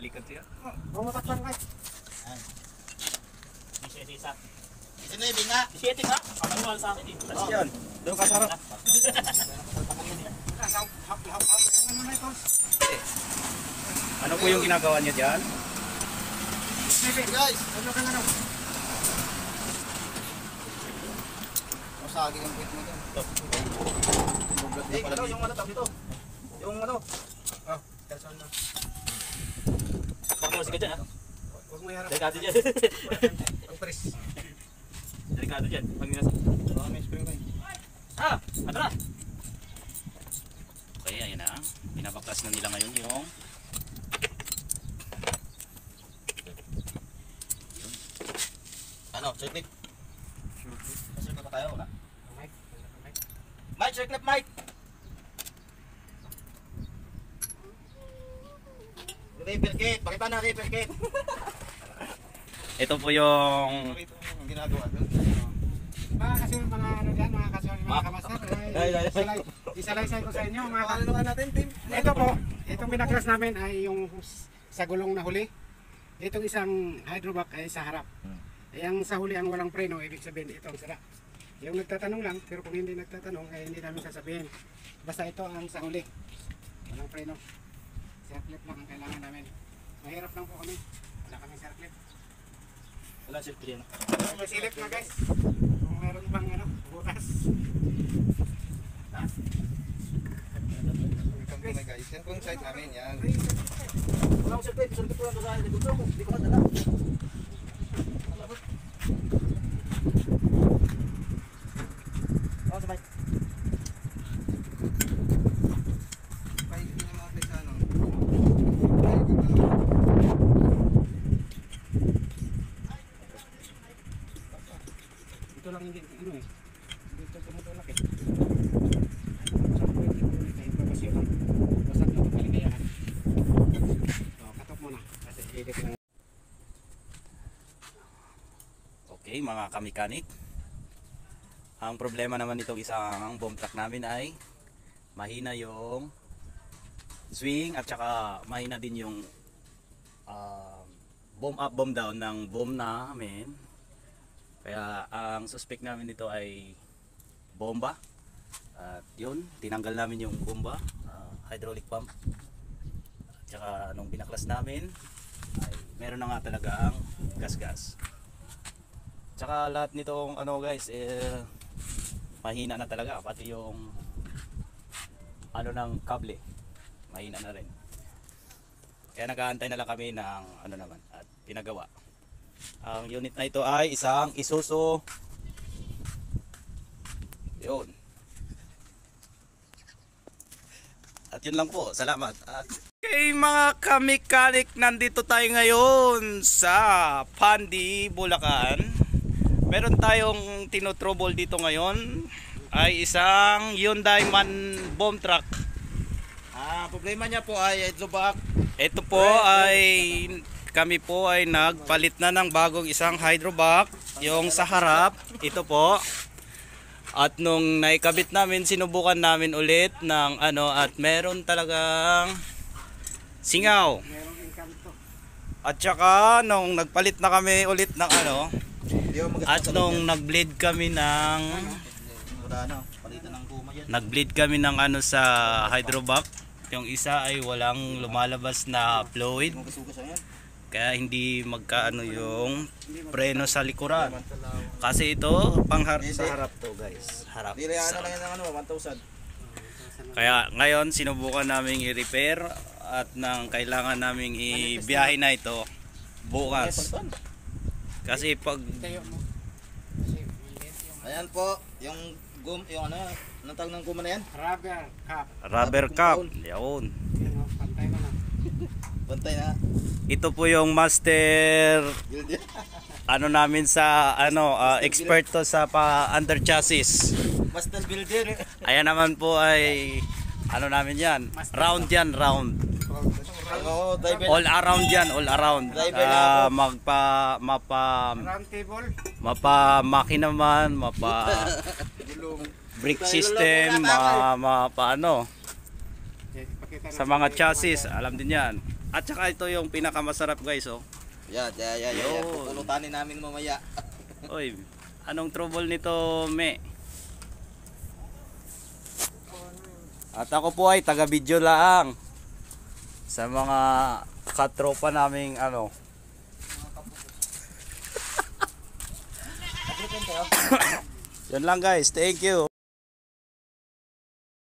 Balikan siya. Bumatak lang guys. Isa. Sinabi nga. Isiyete nga. Kamaniwala sa akin eh. Tapos yan. Doon ka sarap. Ano po yung ginagawa niya dyan? Guys, ano ka nga Masaging ang pit mo dyan. Ano yung ano tawag dito? Yung ano? Ah, kalsan na. Pagkakas ka dyan ha. Huwag mo iharap. Delikado dyan. Ang pres. Delikado dyan. Pag nilas. May spring line. Ah! Ano na? Okay, ayan na. Pinabaklas na nila ngayon yung Ano, circlip? Circlip pa tayo, wala? Mike. Mike, circlip, Mike! Repair kit, pakita na repair kit. ito po yung Ito ang ginagawa doon. Mga kasi mga ano dyan, mga kasyon, mga kamaster. Isalaysay ko sa inyo mga Ano nga natin, team? Ito po, itong pinaklas namin ay yung sa gulong na huli. Itong isang hydrovac ay sa harap. Yung sa huli ang walang preno, ibig sabihin ito ang sira. Yung nagtatanong lang, pero kung hindi nagtatanong, ay hindi namin sasabihin. Basta ito ang sa huli. Walang preno. Circlip lang ang kailangan namin. Mahirap lang po kami. Wala kami circlip. wala safety yan. May silip na guys. Kung meron bang ano, butas. Welcome to my guys. Yan po yung site namin, yan. Wala akong safety. Safety ko lang sa likod ko. Hindi ko madala. Oh, sabay. Kahit hindi na mga place ano. Ito lang hindi, ano eh. Dito tumutulak eh. Basag na ito kaligayahan. So, katok muna. Kasi edit lang. Okay, mga kamekanik. Ang problema naman itong isang bomb truck namin ay mahina yung swing at saka mahina din yung bomb up, bomb down ng bomb namin. Kaya ang suspect namin dito ay bomba. At yun, tinanggal namin yung bomba, hydraulic pump. At saka nung binaklas namin ay meron na nga talagang gas-gas. Tsaka lahat nitong ano guys, mahina na talaga, pati yung ano ng kable mahina na rin. Kaya nag-aantay na lang kami ng ano naman at pinagawa. Ang unit na ito ay isang Isuzu. Yun. At yun lang po, salamat. Okay mga kamekanik, nandito tayo ngayon sa Pandi, Bulacan. Meron tayong tinotrouble dito ngayon ay isang Hyundai bomb truck. Problema niya po ay hydrovac. Ito po ay kami po ay nagpalit na ng bagong isang hydrovac, yung sa harap, ito po. At nung naikabit namin, sinubukan namin ulit ng ano at meron talagang singaw. Merong engkanto. At saka nung nagpalit na kami ulit ng ano, at nung nag-bleed kami ng Palitan ng guma yan. nag-bleed kami ng ano sa hydrovac, yung isa ay walang lumalabas na fluid. Kaya hindi magkaano yung preno sa likuran. Kasi ito sa harap to guys. Harap. Niliyaan na lang yan ng ano, 1,000. Kaya ngayon sinubukan naming i-repair at nang kailangan naming ibiyahe na ito bukas. Kasi pag Tayo mo. Kasi maliit yung Ayan po, yung yung ano, anong tawag ng guma na yan? rubber cap. rubber cup, yun. Yan o, pantay mo na. Bantay na. Ito po yung master Build yan. ano namin sa ano expert to sa under chassis. Master builder. Ayan naman po ay ano namin yan, round yan, round. Oo, driver. All around yan, all around. Driver na Round table. makina man, brake system, paano Okay, pakita sa natin mga kayo. chassis, alam din yan. At saka ito yung pinakamasarap guys, oh. Yan. Yun. Pupulutanin namin mamaya. Oy, anong trouble nito, me? At ako po ay taga-video lang sa mga katropa naming ano. Yan lang guys, thank you.